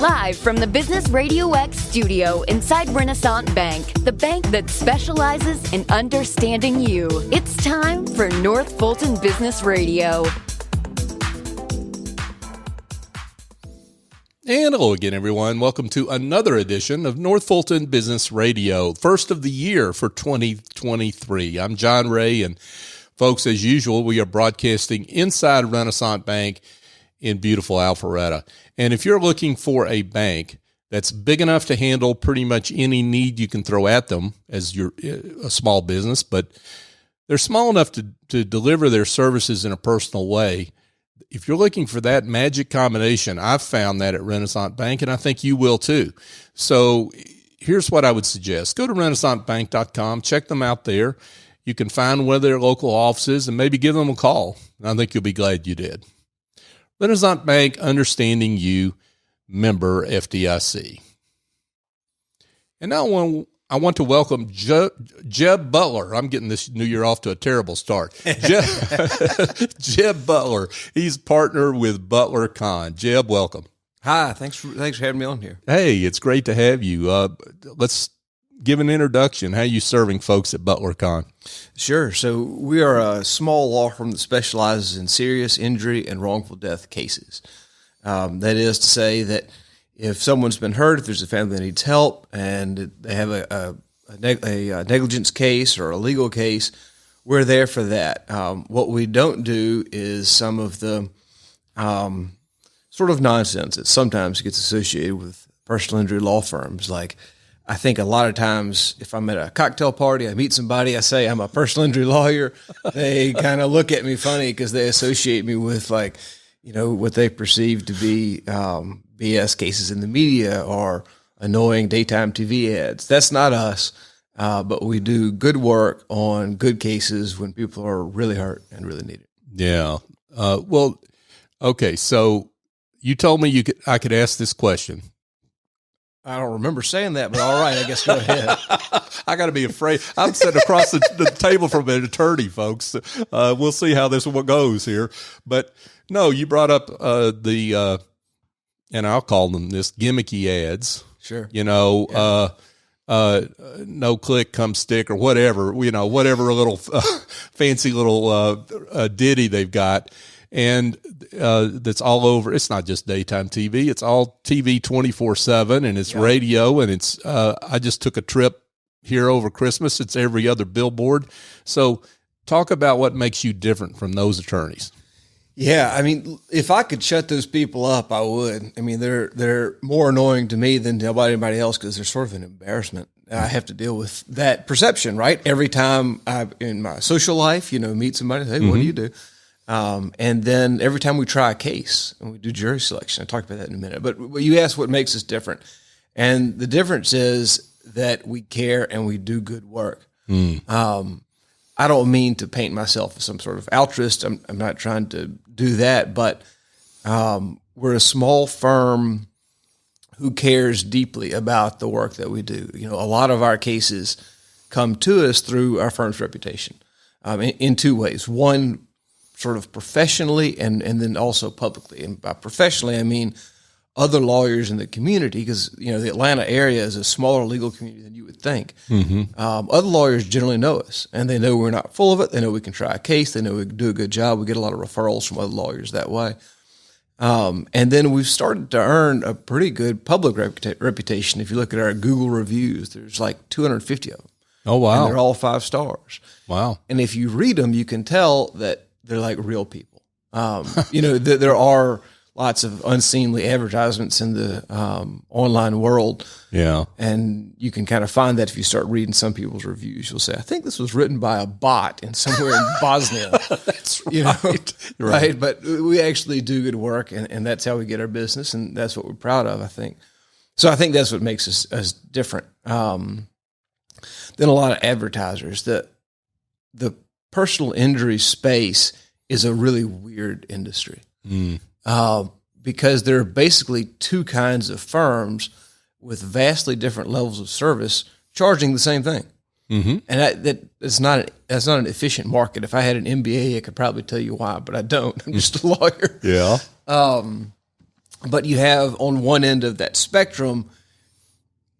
Live from the Business Radio X studio inside Renaissance Bank, the bank that specializes in understanding you. It's time for North Fulton Business Radio. And hello again, everyone. Welcome to another edition of North Fulton Business Radio, first of the year for 2023. I'm John Ray, and folks, as usual, we are broadcasting inside Renaissance Bank in beautiful Alpharetta. And if you're looking for a bank that's big enough to handle pretty much any need you can throw at them as you're a small business, but they're small enough to deliver their services in a personal way, if you're looking for that magic combination, I've found that at Renaissance Bank, and I think you will too. So here's what I would suggest. Go to renaissancebank.com, check them out there. You can find one of their local offices and maybe give them a call. I think you'll be glad you did. Renaissance Bank, understanding you, member FDIC. And now I want to welcome Jeb Butler. I'm getting this new year off to a terrible start. Jeb Butler. He's partner with Butler Khan. Jeb, welcome. Hi. Thanks for having me on here. Hey, it's great to have you. Let's give an introduction. How are you serving folks at Butler Khan? Sure. So we are a small law firm that specializes in serious injury and wrongful death cases. That is to say that if someone's been hurt, if there's a family that needs help, and they have a negligence case or a legal case, we're there for that. What we don't do is some of the sort of nonsense that sometimes gets associated with personal injury law firms. Like, I think a lot of times if I'm at a cocktail party, I meet somebody, I say I'm a personal injury lawyer, they kind of look at me funny because they associate me with, like, you know, what they perceive to be BS cases in the media or annoying daytime TV ads. That's not us, but we do good work on good cases when people are really hurt and really need it. Yeah. Well, okay. So you told me I could ask this question. I don't remember saying that, but all right, I guess go ahead. I got to be afraid. I'm sitting across the table from an attorney, folks. We'll see how this one goes here. But no, you brought up and I'll call them this gimmicky ads. Sure. You know, yeah. No click, come stick, or whatever. You know, whatever little fancy little ditty they've got. And that's all over. It's not just daytime TV. It's all TV 24/7, and it's radio, and it's. I just took a trip here over Christmas. It's every other billboard. So, talk about what makes you different from those attorneys. Yeah, I mean, if I could shut those people up, I would. I mean, they're more annoying to me than to anybody else because they're sort of an embarrassment. I have to deal with that perception, right? Every time I, in my social life, you know, meet somebody, hey, what do you do? And then every time we try a case and we do jury selection, I'll talk about that in a minute, but you asked what makes us different. And the difference is that we care and we do good work. I don't mean to paint myself as some sort of altruist. I'm not trying to do that, but, we're a small firm who cares deeply about the work that we do. You know, a lot of our cases come to us through our firm's reputation, in two ways. One, sort of professionally and then also publicly. And by professionally, I mean other lawyers in the community, because, you know, the Atlanta area is a smaller legal community than you would think. Other lawyers generally know us, and they know we're not full of it. They know we can try a case. They know we can do a good job. We get a lot of referrals from other lawyers that way. And then we've started to earn a pretty good public reputation. If you look at our Google reviews, there's like 250 of them. Oh, wow. And they're all 5 stars. Wow. And if you read them, you can tell that they're like real people. You know, there are lots of unseemly advertisements in the online world. Yeah. And you can kind of find that if you start reading some people's reviews. You'll say, I think this was written by a bot in somewhere in Bosnia. That's right. You know, right. But we actually do good work, and that's how we get our business, and that's what we're proud of, I think. So I think that's what makes us different than a lot of advertisers. The personal injury space is a really weird industry. Because there are basically two kinds of firms with vastly different levels of service charging the same thing. And that's not an efficient market. If I had an MBA, I could probably tell you why, but I don't. I'm just a lawyer. Yeah. But you have on one end of that spectrum,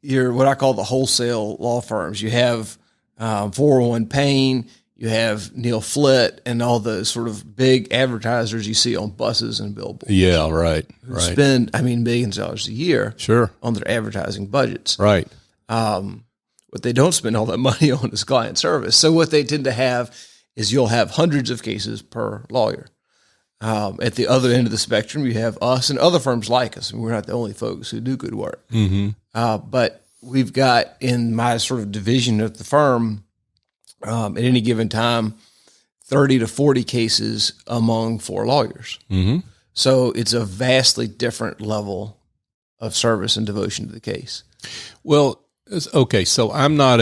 you're what I call the wholesale law firms. You have 401 Payne, you have Neil Flitt, and all the sort of big advertisers you see on buses and billboards. Yeah, right. Who spend, millions of dollars a year on their advertising budgets. Right. What they don't spend all that money on is client service. So what they tend to have is you'll have hundreds of cases per lawyer. At the other end of the spectrum, you have us and other firms like us. We're not the only folks who do good work. But we've got in my sort of division of the firm, at any given time, 30 to 40 cases among 4 lawyers. So it's a vastly different level of service and devotion to the case. Well, okay, so I'm not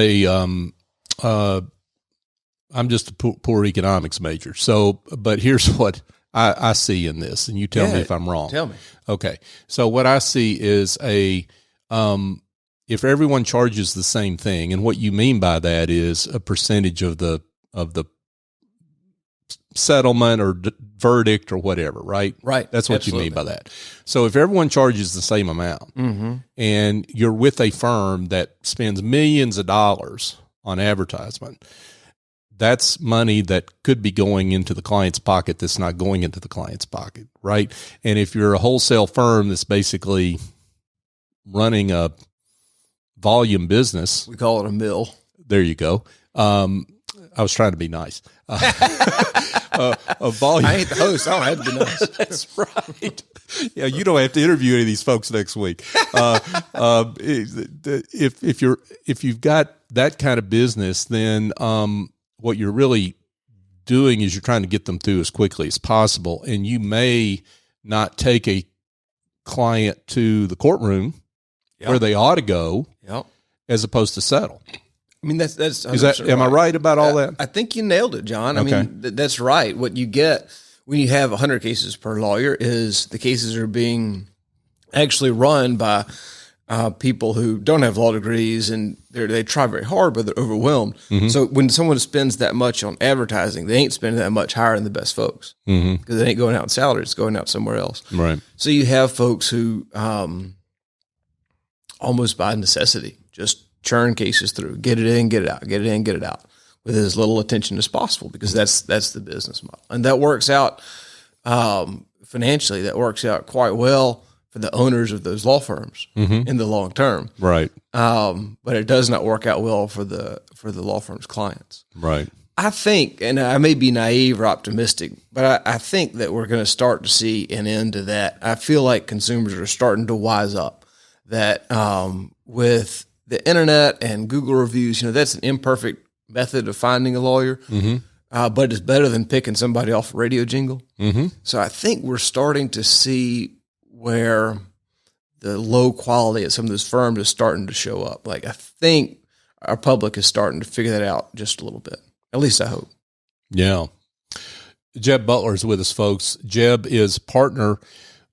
I'm just a poor economics major. So, but here's what I see in this, and you tell me if I'm wrong. Tell me. Okay. So what I see is if everyone charges the same thing, and what you mean by that is a percentage of the settlement or verdict or whatever, right? Right. That's what you mean by that. So if everyone charges the same amount and you're with a firm that spends millions of dollars on advertisement, that's money that could be going into the client's pocket that's not going into the client's pocket, right? And if you're a wholesale firm that's basically running a volume business, we call it a mill. There you go. I was trying to be nice. A volume. I ain't the host. I don't have to be nice. That's right. Yeah, you don't have to interview any of these folks next week. If you've got that kind of business, then what you're really doing is you're trying to get them through as quickly as possible, and you may not take a client to the courtroom where they ought to go, as opposed to settle. I mean, that's is that am right. I right about all that? I think you nailed it, John. I Okay. mean, that's right. What you get when you have 100 cases per lawyer is the cases are being actually run by people who don't have law degrees, and they try very hard, but they're overwhelmed. So when someone spends that much on advertising, they ain't spending that much hiring the best folks because it ain't going out in salary; it's going out somewhere else. Right. So you have folks who almost by necessity just churn cases through, get it in, get it out, get it in, get it out, with as little attention as possible, because that's the business model, and that works out financially. That works out quite well for the owners of those law firms in the long term, Right. but it does not work out well for the law firm's clients. Right. I think, and I may be naive or optimistic, but I think that we're going to start to see an end to that. I feel like consumers are starting to wise up that with the internet and Google reviews, that's an imperfect method of finding a lawyer, but it's better than picking somebody off a radio jingle. So I think we're starting to see where the low quality at some of those firms is starting to show up. Like, I think our public is starting to figure that out just a little bit. At least I hope. Yeah. Jeb Butler is with us, folks. Jeb is partner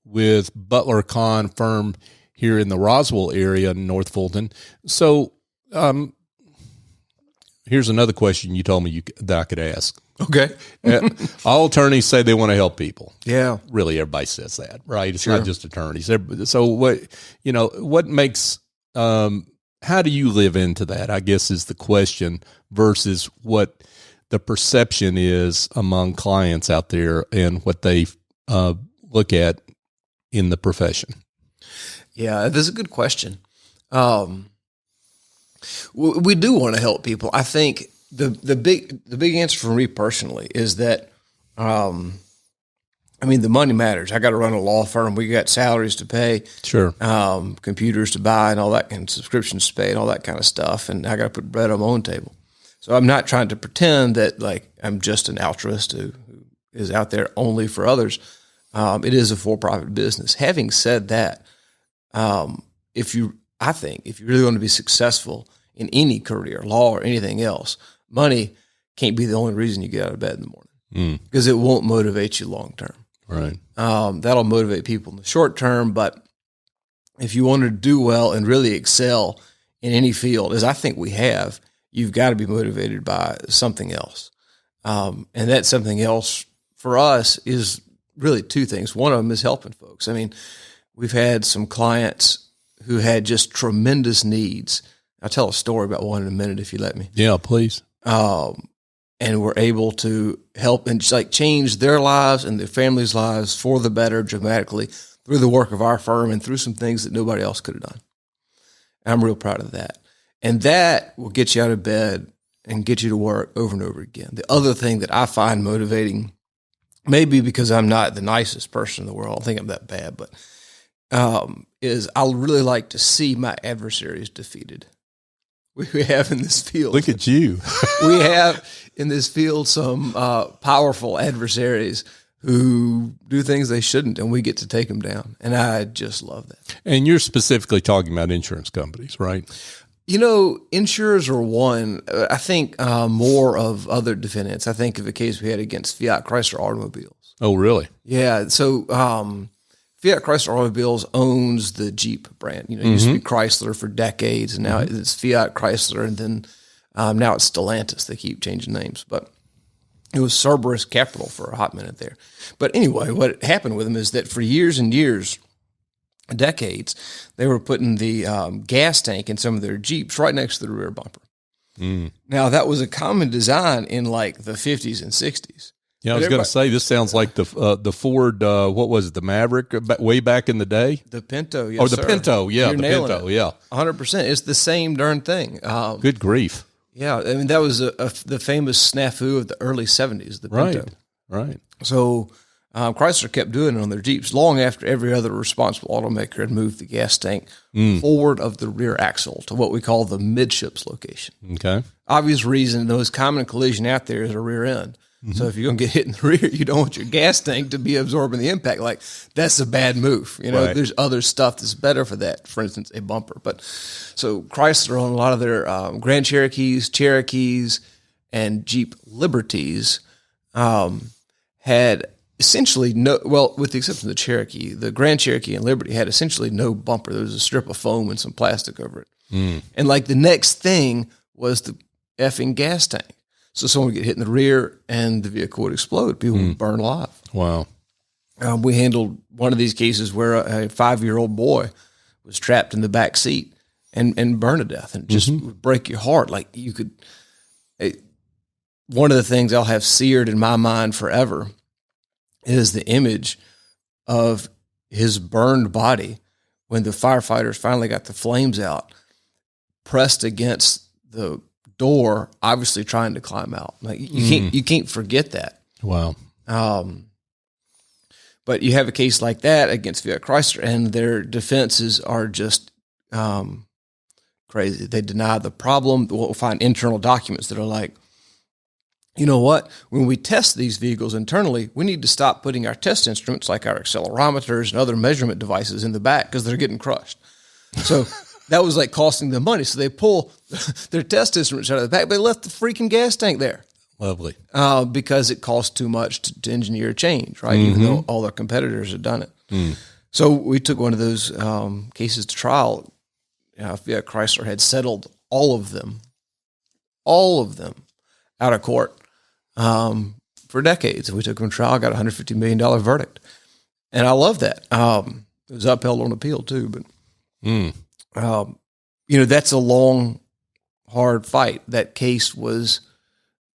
with Butler Kahn firm here in the Roswell area in North Fulton. So here's another question you told me that I could ask. Okay. All attorneys say they want to help people. Yeah. Really, everybody says that, right? It's not just attorneys. So what makes, how do you live into that, I guess, is the question, versus what the perception is among clients out there and what they look at in the profession? Yeah, that's a good question. We do want to help people. I think the big answer for me personally is that, the money matters. I got to run a law firm. We got salaries to pay, computers to buy, and all that, and subscriptions to pay, and all that kind of stuff. And I got to put bread on my own table. So I'm not trying to pretend that I'm just an altruist who is out there only for others. It is a for-profit business. Having said that, if you really want to be successful in any career, law or anything else, money can't be the only reason you get out of bed in the morning, because it won't motivate you long term. Right. That'll motivate people in the short term, but if you want to do well and really excel in any field, as I think we have, you've got to be motivated by something else. And that something else for us is really two things. One of them is helping folks. we've had some clients who had just tremendous needs. I'll tell a story about one in a minute if you let me. Yeah, please. And we're able to help and just like change their lives and their families' lives for the better dramatically through the work of our firm and through some things that nobody else could have done. And I'm real proud of that. And that will get you out of bed and get you to work over and over again. The other thing that I find motivating, maybe because I'm not the nicest person in the world, I don't think I'm that bad, but is I really like to see my adversaries defeated. We have in this field. Look at you. We have in this field some powerful adversaries who do things they shouldn't, and we get to take them down. And I just love that. And you're specifically talking about insurance companies, right? You know, insurers are one. I think more of other defendants. I think of a case we had against Fiat Chrysler Automobiles. Oh, really? Yeah. So Fiat Chrysler Automobiles owns the Jeep brand. You know, it used to be Chrysler for decades, and now it's Fiat Chrysler, and then now it's Stellantis. They keep changing names, but it was Cerberus Capital for a hot minute there. But anyway, what happened with them is that for years and years, decades, they were putting the gas tank in some of their Jeeps right next to the rear bumper. Now, that was a common design in like the 50s and 60s. Yeah, I was going to say, this sounds like the Ford, what was it, the Maverick way back in the day? The Pinto, yes, the Pinto, yeah, the Pinto, yeah. 100%. It's the same darn thing. Good grief. Yeah, I mean, that was the famous snafu of the early 70s, the Pinto. Right. So Chrysler kept doing it on their Jeeps long after every other responsible automaker had moved the gas tank forward of the rear axle to what we call the midships location. Okay. Obvious reason, the most common collision out there is a rear end. So if you're going to get hit in the rear, you don't want your gas tank to be absorbing the impact. Like, that's a bad move. You know, there's other stuff that's better for that. For instance, a bumper. But so Chrysler on a lot of their Grand Cherokees, and Jeep Liberties had essentially with the exception of the Cherokee, the Grand Cherokee and Liberty had essentially no bumper. There was a strip of foam and some plastic over it. And like the next thing was the effing gas tank. So someone would get hit in the rear and the vehicle would explode. People would burn alive. Wow. We handled one of these cases where a 5-year-old boy was trapped in the back seat and burned to death, and just would break your heart. Like you could, one of the things I'll have seared in my mind forever is the image of his burned body when the firefighters finally got the flames out, pressed against the door, obviously trying to climb out. Like you can't forget that. Wow. But you have a case like that against Fiat Chrysler, and their defenses are just crazy. They deny the problem. We'll find internal documents that are like, you know what? When we test these vehicles internally, we need to stop putting our test instruments like our accelerometers and other measurement devices in the back because they're getting crushed. So that was like costing them money. So they pull their test instruments out of the back, but they left the freaking gas tank there. Lovely. Because it costs too much to engineer a change, right? Even though all their competitors have done it. So we took one of those cases to trial. Fiat Chrysler had settled all of them out of court for decades. We took them to trial, got a $150 million verdict. And I love that. It was upheld on appeal too, but that's a long, hard fight. That case was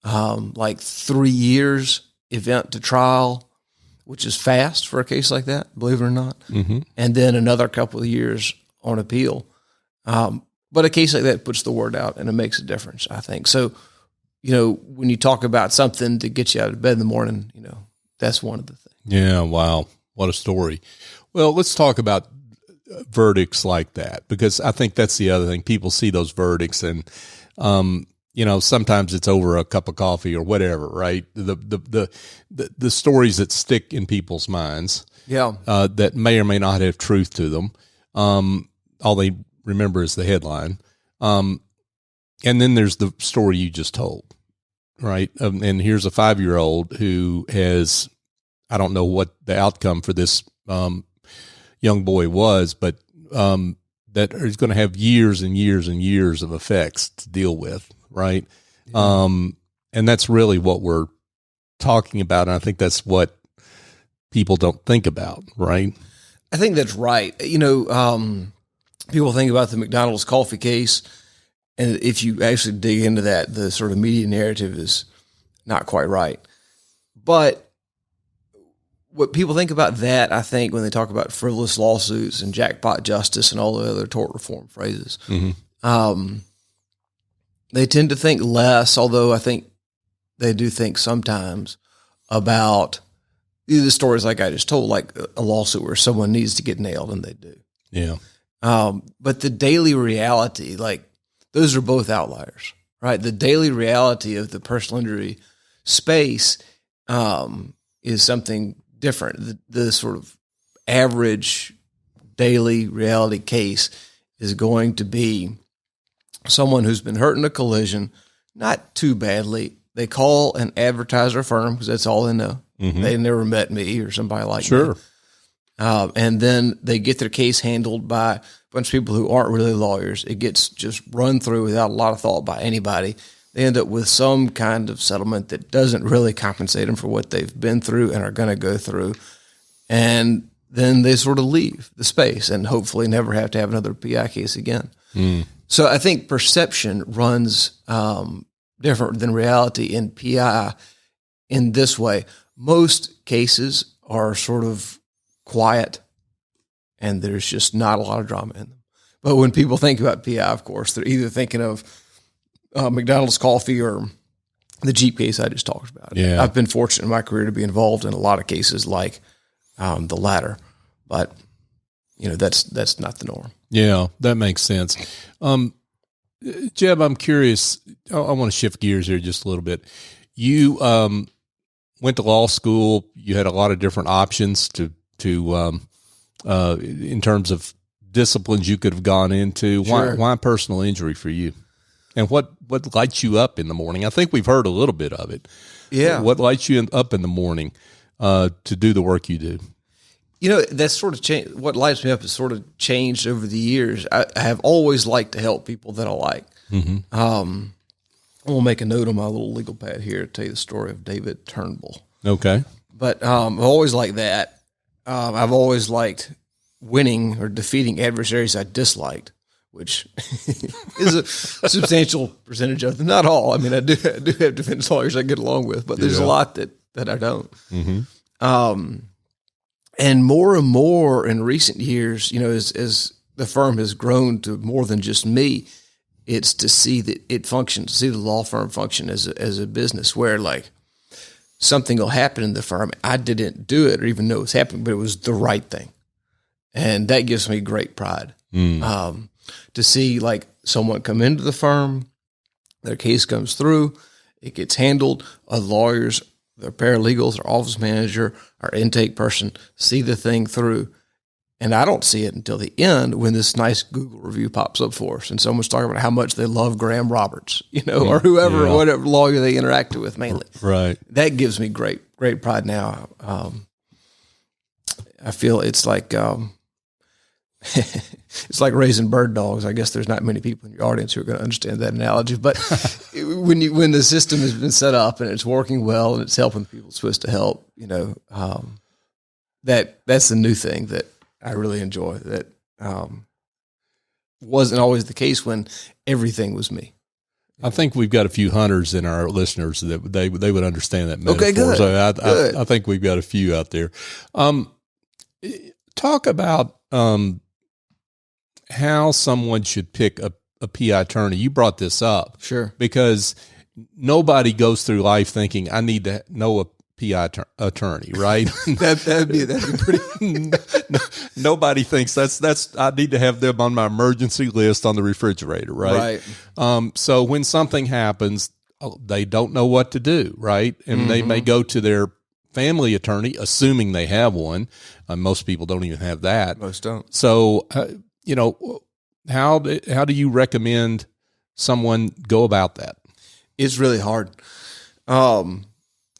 like 3 years event to trial, which is fast for a case like that, believe it or not. And then another couple of years on appeal. But a case like that puts the word out and it makes a difference, I think. So, when you talk about something to get you out of bed in the morning, that's one of the things. Yeah. Wow. What a story. Well, let's talk about verdicts like that, because I think that's the other thing. People see those verdicts and, sometimes it's over a cup of coffee or whatever, right? The stories that stick in people's minds, that may or may not have truth to them. All they remember is the headline. And then there's the story you just told, right? And here's a 5-year-old who has, I don't know what the outcome for this young boy was, but that is going to have years and years and years of effects to deal with, right? Yeah. And that's really what we're talking about. And I think that's what people don't think about, right? I think that's right. People think about the McDonald's coffee case, and if you actually dig into that, the sort of media narrative is not quite right. But what people think about that, I think, when they talk about frivolous lawsuits and jackpot justice and all the other tort reform phrases, they tend to think less, although I think they do think sometimes about the stories like I just told, like a lawsuit where someone needs to get nailed, and they do. Yeah. But the daily reality, like those are both outliers, right? The daily reality of the personal injury space is something different. The sort of average daily reality case is going to be someone who's been hurt in a collision, not too badly. They call an advertiser firm because that's all they know. They never met me or somebody like me. And then they get their case handled by a bunch of people who aren't really lawyers. It gets just run through without a lot of thought by anybody. They end up with some kind of settlement that doesn't really compensate them for what they've been through and are going to go through. And then they sort of leave the space and hopefully never have to have another PI case again. So I think perception runs different than reality in PI in this way. Most cases are sort of quiet, and there's just not a lot of drama in them. But when people think about PI, of course, they're either thinking of McDonald's coffee or the Jeep case I just talked about. Yeah. I've been fortunate in my career to be involved in a lot of cases like the latter, but that's not the norm. Yeah, that makes sense. Jeb, I'm curious. I want to shift gears here just a little bit. You went to law school. You had a lot of different options to in terms of disciplines you could have gone into. Sure. Why personal injury for you? And what lights you up in the morning? I think we've heard a little bit of it. Yeah. What lights you up in the morning to do the work you do? That's sort of changed. What lights me up has sort of changed over the years. I have always liked to help people that I like. I'm going to make a note on my little legal pad here to tell you the story of David Turnbull. Okay. But I've always liked that. I've always liked winning or defeating adversaries I disliked, which is a substantial percentage of them. Not all. I mean, I do have defense lawyers I get along with, but there's a lot that I don't. And more in recent years, as the firm has grown to more than just me, it's to see that it functions, to see the law firm function as a business where like something will happen in the firm. I didn't do it or even know it was happening, but it was the right thing. And that gives me great pride. To see like someone come into the firm, their case comes through, it gets handled, lawyers, their paralegals, our office manager, our intake person see the thing through. And I don't see it until the end when this nice Google review pops up for us and someone's talking about how much they love Graham Roberts, or whoever, or whatever lawyer they interacted with mainly. Right. That gives me great pride now. I feel it's like, it's like raising bird dogs. I guess there's not many people in your audience who are going to understand that analogy, but when the system has been set up and it's working well and it's helping people it's supposed to help, that's the new thing that I really enjoy. That wasn't always the case when everything was me. I think we've got a few hunters in our listeners that they would understand that metaphor. Okay, good. So I think we've got a few out there. Talk about how someone should pick a PI attorney. You brought this up. Sure. Because nobody goes through life thinking, I need to know a PI attorney, right? that'd be pretty. Nobody thinks that's. I need to have them on my emergency list on the refrigerator, right? Right. So when something happens, they don't know what to do, right? And they may go to their family attorney, assuming they have one. Most people don't even have that. Most don't. So, how do you recommend someone go about that? It's really hard.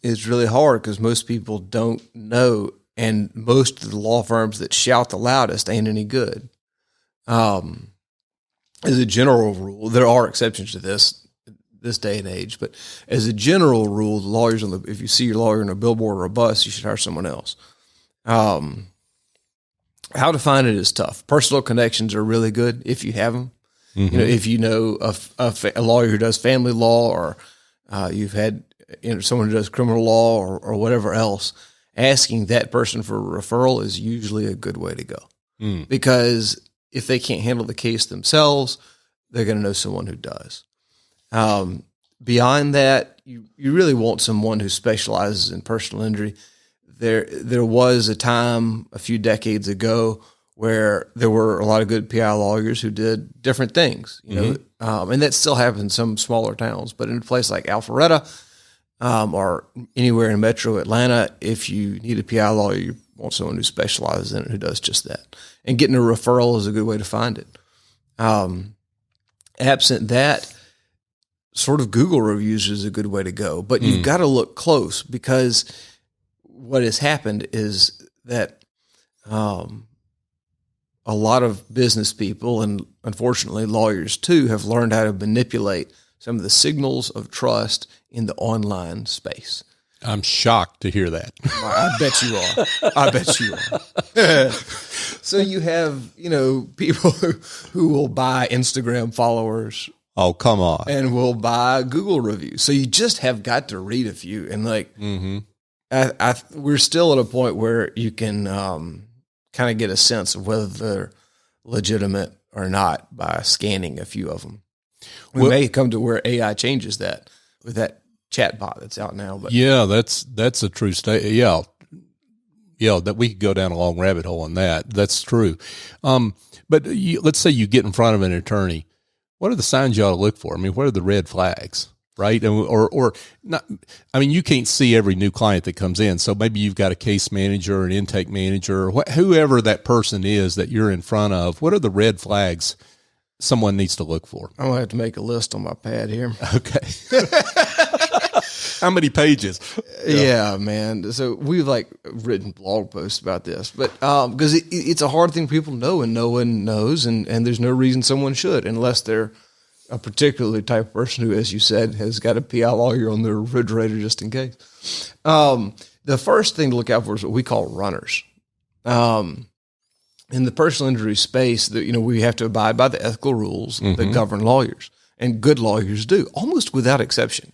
It's really hard because most people don't know, and most of the law firms that shout the loudest ain't any good. As a general rule, there are exceptions to this day and age, but as a general rule, the lawyers if you see your lawyer on a billboard or a bus, you should hire someone else. How to find it is tough. Personal connections are really good if you have them. Mm-hmm. If you know a lawyer who does family law, or you've had someone who does criminal law or whatever else, asking that person for a referral is usually a good way to go. Because if they can't handle the case themselves, they're going to know someone who does. Beyond that, you really want someone who specializes in personal injury. There was a time a few decades ago where there were a lot of good PI lawyers who did different things, know, and that still happens in some smaller towns. But in a place like Alpharetta or anywhere in Metro Atlanta, if you need a PI lawyer, you want someone who specializes in it, who does just that. And getting a referral is a good way to find it. Absent that, sort of Google reviews is a good way to go. But you've got to look close, because what has happened is that a lot of business people, and unfortunately lawyers too, have learned how to manipulate some of the signals of trust in the online space. I'm shocked to hear that. I bet you are. I bet you are. So you have, people who will buy Instagram followers. Oh, come on. And will buy Google reviews. So you just have got to read a few. And we're still at a point where you can kind of get a sense of whether they're legitimate or not by scanning a few of them. We may come to where AI changes that with that chat bot that's out now. But yeah, that's a true statement. Yeah, that we could go down a long rabbit hole on that. That's true. But let's say you get in front of an attorney. What are the signs you ought to look for? I mean, what are the red flags, right? Or not. I mean, you can't see every new client that comes in. So maybe you've got a case manager, an intake manager, or whoever that person is that you're in front of. What are the red flags someone needs to look for? I'm going to have to make a list on my pad here. Okay. How many pages? Yeah, man. So we've written blog posts about this, but because it's a hard thing people know, and no one knows, and there's no reason someone should, unless they're a particular type of person who, as you said, has got a PI lawyer on their refrigerator just in case. The first thing to look out for is what we call runners. In the personal injury space, we have to abide by the ethical rules that govern lawyers, and good lawyers do, almost without exception.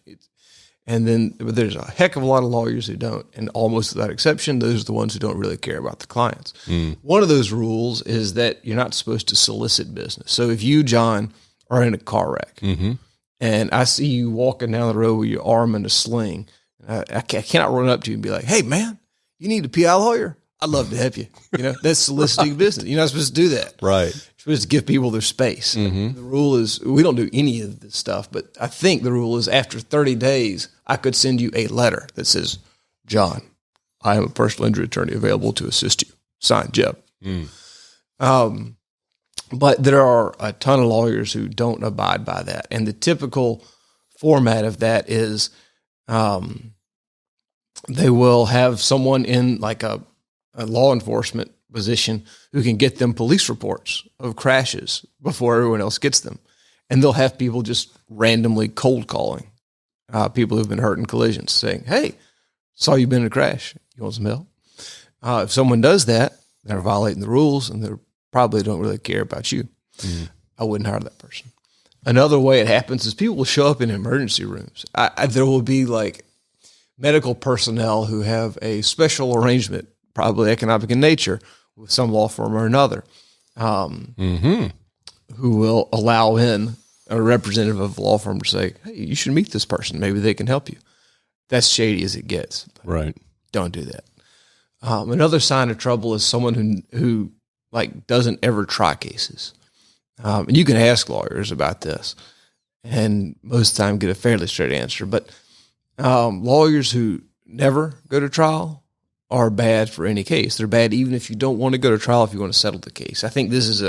And then there's a heck of a lot of lawyers who don't, and almost without exception, those are the ones who don't really care about the clients. One of those rules is that you're not supposed to solicit business. So if you, John, are in a car wreck, and I see you walking down the road with your arm in a sling, I cannot run up to you and be like, "Hey, man, you need a PI lawyer? I'd love to help you." That's soliciting business. You're not supposed to do that. Right. You're supposed to give people their space. The rule is, we don't do any of this stuff, but I think the rule is after 30 days, I could send you a letter that says, "John, I am a personal injury attorney available to assist you. Signed, Jeb." But there are a ton of lawyers who don't abide by that. And the typical format of that is they will have someone in a law enforcement position who can get them police reports of crashes before everyone else gets them. And they'll have people just randomly cold calling people who've been hurt in collisions, saying, "Hey, saw you've been in a crash. You want some help?" If someone does that, they're violating the rules, and they probably don't really care about you. I wouldn't hire that person. Another way it happens is people will show up in emergency rooms. There will be medical personnel who have a special arrangement, probably economic in nature, with some law firm or another, who will allow in a representative of a law firm to say, "Hey, you should meet this person. Maybe they can help you." That's shady as it gets. Right. Don't do that. Another sign of trouble is someone who doesn't ever try cases. And you can ask lawyers about this, and most of the time get a fairly straight answer. But lawyers who never go to trial are bad for any case. They're bad even if you don't want to go to trial, if you want to settle the case. I think this is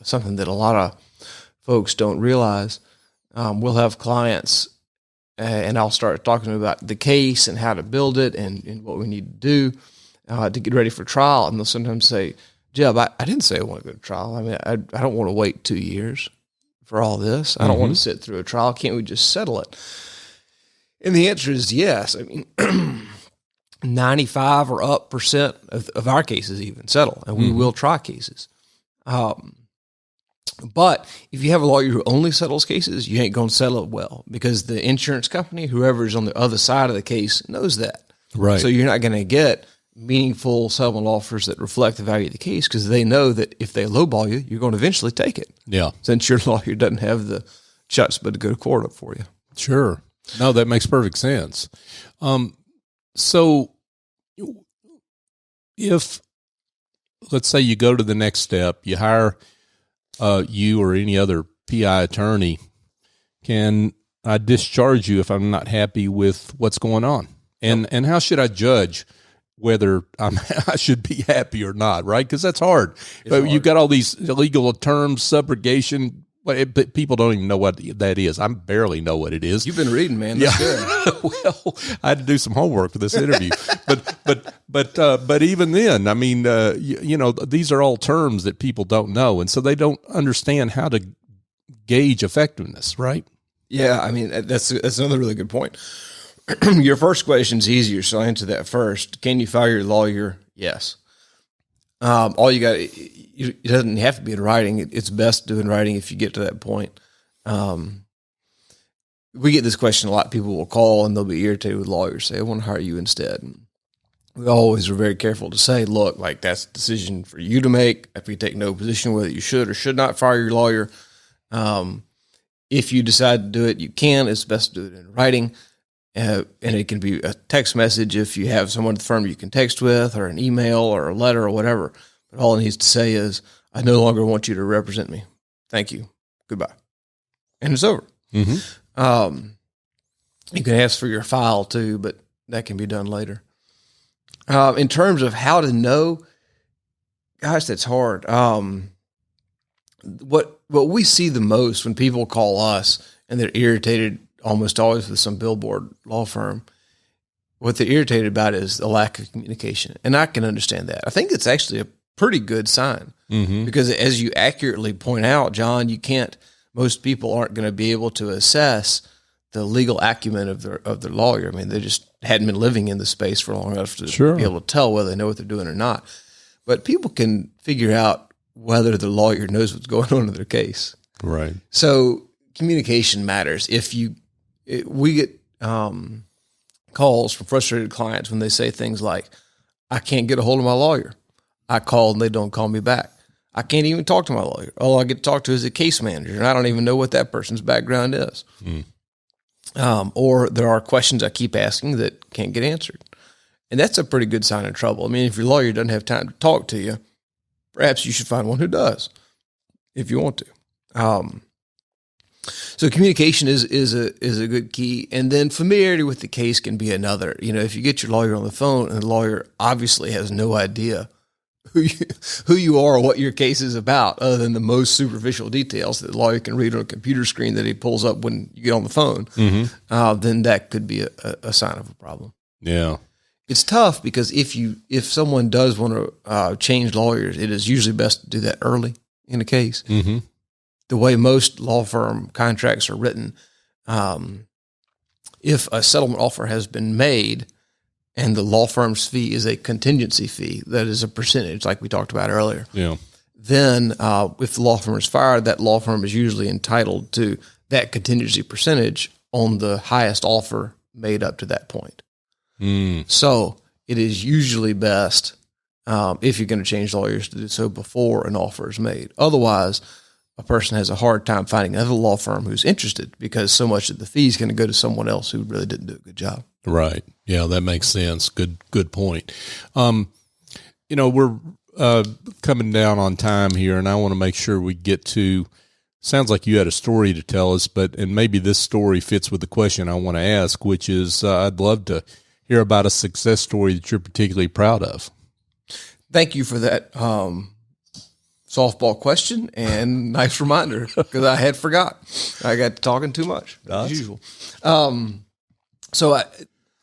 something that a lot of folks don't realize. We'll have clients, and I'll start talking to them about the case and how to build it and what we need to do to get ready for trial. And they'll sometimes say, "Jeb, I didn't say I want to go to trial. I mean, I don't want to wait 2 years for all this. I don't want to sit through a trial. Can't we just settle it?" And the answer is yes. I mean, 95 or up percent of our cases even settle, and we will try cases. But if you have a lawyer who only settles cases, you ain't going to settle it well, because the insurance company, whoever's on the other side of the case, knows that. Right. So you're not going to get meaningful settlement offers that reflect the value of the case, because they know that if they lowball you, you're going to eventually take it. Yeah. Since your lawyer doesn't have the chutzpah but to go to court up for you. Sure. No, that makes perfect sense. So if, let's say you go to the next step, you hire you or any other PI attorney, can I discharge you if I'm not happy with what's going on? And how should I judge whether I should be happy or not, right? Because that's hard. But you've got all these legal terms, subrogation, but people don't even know what that is. I barely know what it is. You've been reading, man. That's good. Well, I had to do some homework for this interview, but even then, I mean, you know, these are all terms that people don't know, and so they don't understand how to gauge effectiveness, right? Yeah, I mean, that's another really good point. Your first question's easier, so I'll answer that first. Can you fire your lawyer? Yes. All you got, it doesn't have to be in writing. It's best to do in writing if you get to that point. We get this question a lot. People will call and they'll be irritated with lawyers, say, I want to hire you instead. And we always are very careful to say, look, like, that's a decision for you to make. If we take no position whether you should or should not fire your lawyer. If you decide to do it, you can. It's best to do it in writing. And it can be a text message if you have someone at the firm you can text with, or an email or a letter or whatever. But all it needs to say is, I no longer want you to represent me. Thank you. Goodbye. And it's over. Mm-hmm. You can ask for your file too, but that can be done later. In terms of how to know, gosh, that's hard. What we see the most when people call us and they're irritated, almost always with some billboard law firm, what they're irritated about is the lack of communication. And I can understand that. I think it's actually a pretty good sign, because as you accurately point out, John, most people aren't going to be able to assess the legal acumen of their lawyer. I mean, they just hadn't been living in the space for long enough to be able to tell whether they know what they're doing or not. But people can figure out whether the lawyer knows what's going on in their case. Right. So communication matters. We get calls from frustrated clients when they say things like, I can't get a hold of my lawyer. I called and they don't call me back. I can't even talk to my lawyer. All I get to talk to is a case manager, and I don't even know what that person's background is. Or there are questions I keep asking that can't get answered. And that's a pretty good sign of trouble. I mean, if your lawyer doesn't have time to talk to you, perhaps you should find one who does, if you want to. So communication is a good key. And then familiarity with the case can be another. You know, if you get your lawyer on the phone and the lawyer obviously has no idea who you are or what your case is about, other than the most superficial details that the lawyer can read on a computer screen that he pulls up when you get on the phone, then that could be a sign of a problem. Yeah. It's tough because if someone does want to change lawyers, it is usually best to do that early in a case. Mm-hmm. The way most law firm contracts are written, if a settlement offer has been made and the law firm's fee is a contingency fee, that is a percentage like we talked about earlier, then if the law firm is fired, that law firm is usually entitled to that contingency percentage on the highest offer made up to that point. So it is usually best, if you're going to change lawyers, to do so before an offer is made. Otherwise, a person has a hard time finding another law firm who's interested, because so much of the fee is going to go to someone else who really didn't do a good job. Right. Yeah, that makes sense. Good point. You know, we're coming down on time here, and I want to make sure we get to, sounds like you had a story to tell us, and maybe this story fits with the question I want to ask, which is I'd love to hear about a success story that you're particularly proud of. Thank you for that softball question, and nice reminder, because I had forgot. I got talking too much, as usual.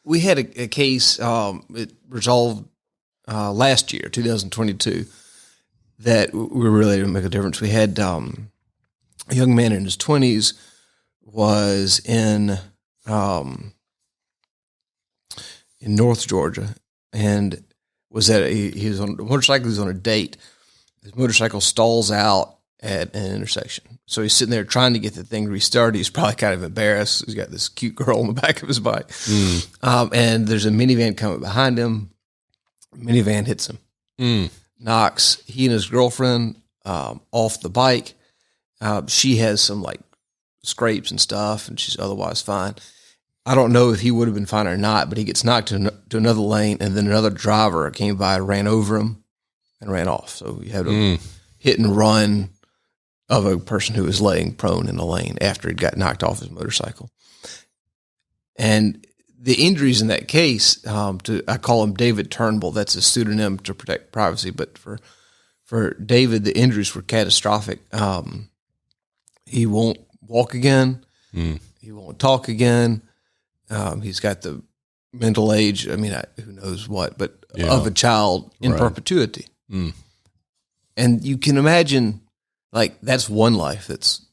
We had a case, it resolved last year, 2022, that we really didn't make a difference. We had a young man in his 20s, was in North Georgia, and he was on a motorcycle. He was on a date. His motorcycle stalls out at an intersection. So he's sitting there trying to get the thing restarted. He's probably kind of embarrassed. He's got this cute girl on the back of his bike. And there's a minivan coming behind him. Minivan hits him. Knocks he and his girlfriend off the bike. She has some like scrapes and stuff, and she's otherwise fine. I don't know if he would have been fine or not, but he gets knocked to another lane, and then another driver came by, ran over him, and ran off. So you had a hit and run of a person who was laying prone in the lane after he'd got knocked off his motorcycle. And the injuries in that case, I call him David Turnbull. That's a pseudonym to protect privacy. But for David, the injuries were catastrophic. He won't walk again. He won't talk again. He's got the mental age. I mean, who knows what, but of a child in perpetuity. And you can imagine, like, that's one life that's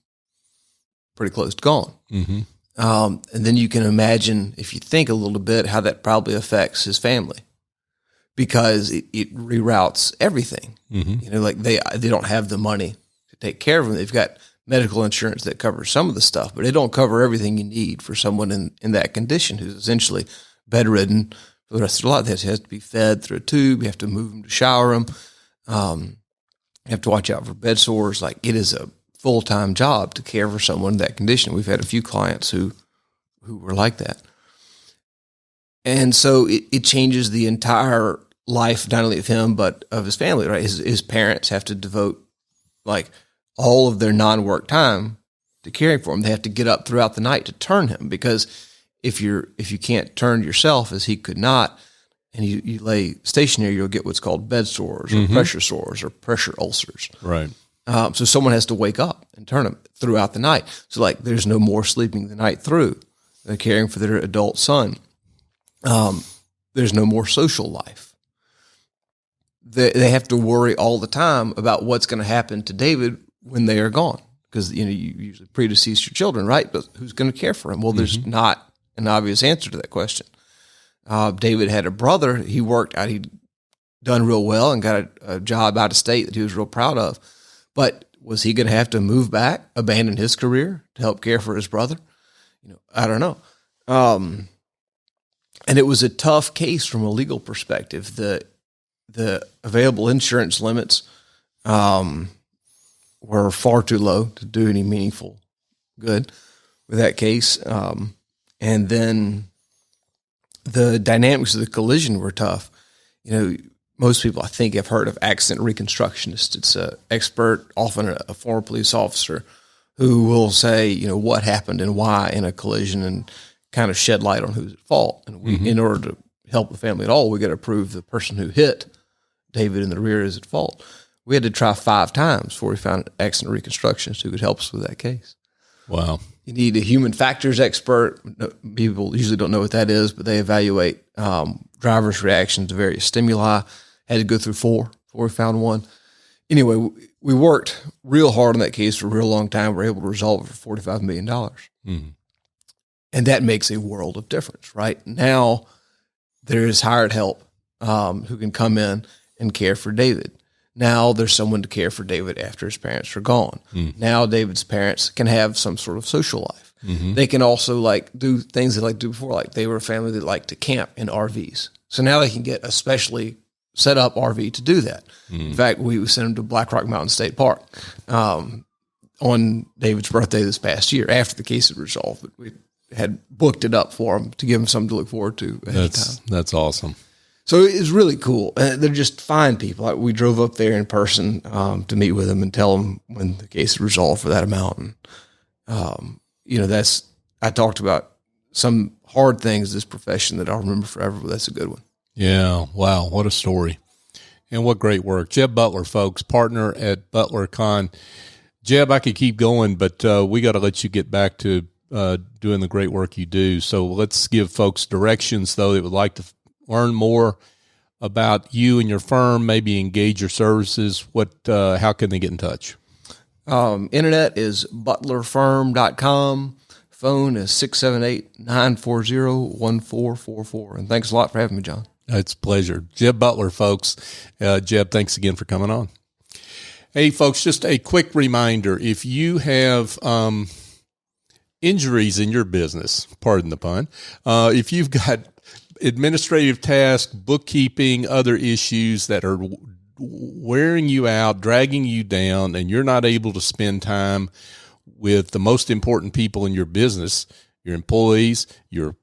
pretty close to gone. And then you can imagine, if you think a little bit, how that probably affects his family, because it reroutes everything. You know, like they don't have the money to take care of him. They've got medical insurance that covers some of the stuff, but it don't cover everything you need for someone in that condition who's essentially bedridden for the rest of their life. They has to be fed through a tube. You have to move them to shower them. You have to watch out for bed sores. Like, it is a full-time job to care for someone in that condition. We've had a few clients who were like that. And so it changes the entire life, not only of him, but of his family, right? His parents have to devote like all of their non-work time to caring for him. They have to get up throughout the night to turn him, because if you can't turn yourself, as he could not, and you lay stationary, you'll get what's called bed sores or pressure sores or pressure ulcers. Right. So someone has to wake up and turn them throughout the night. So like, there's no more sleeping the night through. They're caring for their adult son. There's no more social life. They have to worry all the time about what's going to happen to David when they are gone, because you usually predecease your children, right? But who's going to care for him? Well, there's not an obvious answer to that question. David had a brother. He worked out. He'd done real well and got a job out of state that he was real proud of. But was he going to have to move back, abandon his career to help care for his brother? I don't know. And it was a tough case from a legal perspective. The available insurance limits were far too low to do any meaningful good with that case. And then the dynamics of the collision were tough. Most people, I think, have heard of accident reconstructionist. It's an expert, often a former police officer, who will say, what happened and why in a collision, and kind of shed light on who's at fault. And we, in order to help the family at all, we got to prove the person who hit David in the rear is at fault. We had to try 5 times before we found an accident reconstructionist who could help us with that case. Wow. You need a human factors expert. People usually don't know what that is, but they evaluate driver's reaction to various stimuli. Had to go through 4 before we found one. Anyway, we worked real hard on that case for a real long time. We were able to resolve it for $45 million. And that makes a world of difference, right? Now there is hired help who can come in and care for David. Now there's someone to care for David after his parents are gone. Now David's parents can have some sort of social life. They can also like do things they like to do before. Like, they were a family that liked to camp in RVs. So now they can get a specially set up RV to do that. In fact, we sent him to Black Rock Mountain State Park on David's birthday this past year after the case had resolved. But we had booked it up for him to give him something to look forward to ahead of time. That's awesome. So it's really cool. They're just fine people. Like, we drove up there in person to meet with them and tell them when the case is resolved for that amount. And, I talked about some hard things in this profession that I'll remember forever, but that's a good one. Yeah. Wow. What a story. And what great work. Jeb Butler, folks, partner at Butler Khan. Jeb, I could keep going, but we got to let you get back to doing the great work you do. So let's give folks directions, though, that would like to learn more about you and your firm, maybe engage your services. How can they get in touch? Internet is butlerfirm.com. Phone is 678-940-1444. And thanks a lot for having me, John. It's a pleasure. Jeb Butler, folks. Jeb, thanks again for coming on. Hey, folks, just a quick reminder. If you have injuries in your business, pardon the pun, if you've got administrative tasks, bookkeeping, other issues that are wearing you out, dragging you down, and you're not able to spend time with the most important people in your business, your employees, your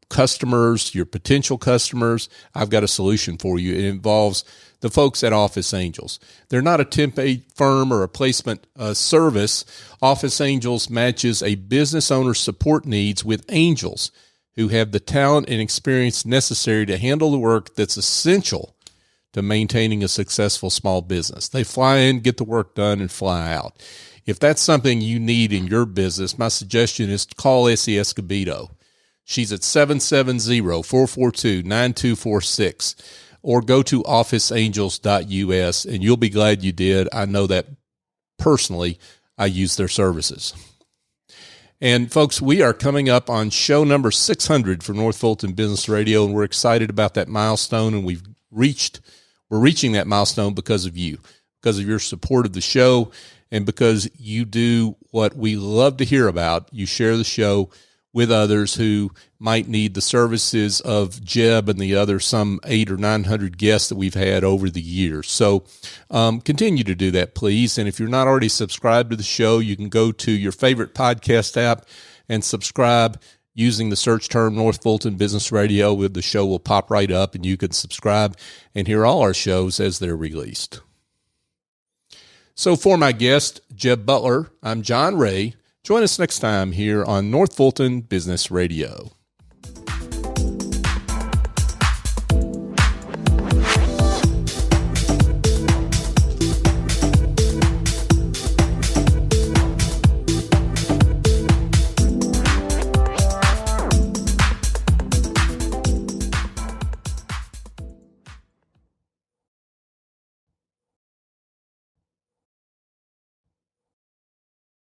customers, your potential customers, I've got a solution for you. It involves the folks at Office Angels. They're not a temp firm or a placement service. Office Angels matches a business owner's support needs with angels who have the talent and experience necessary to handle the work that's essential to maintaining a successful small business. They fly in, get the work done, and fly out. If that's something you need in your business, my suggestion is to call Essie Escobedo. She's at 770-442-9246, or go to officeangels.us, and you'll be glad you did. I know that personally. I use their services. And folks, we are coming up on show number 600 for North Fulton Business Radio, and we're excited about that milestone, and we're reaching that milestone because of you, because of your support of the show, and because you do what we love to hear about. You share the show with others who might need the services of Jeb and the other some 800 or 900 guests that we've had over the years. So continue to do that, please. And if you're not already subscribed to the show, you can go to your favorite podcast app and subscribe using the search term North Fulton Business Radio. The show will pop right up, and you can subscribe and hear all our shows as they're released. So for my guest, Jeb Butler, I'm John Ray. Join us next time here on North Fulton Business Radio.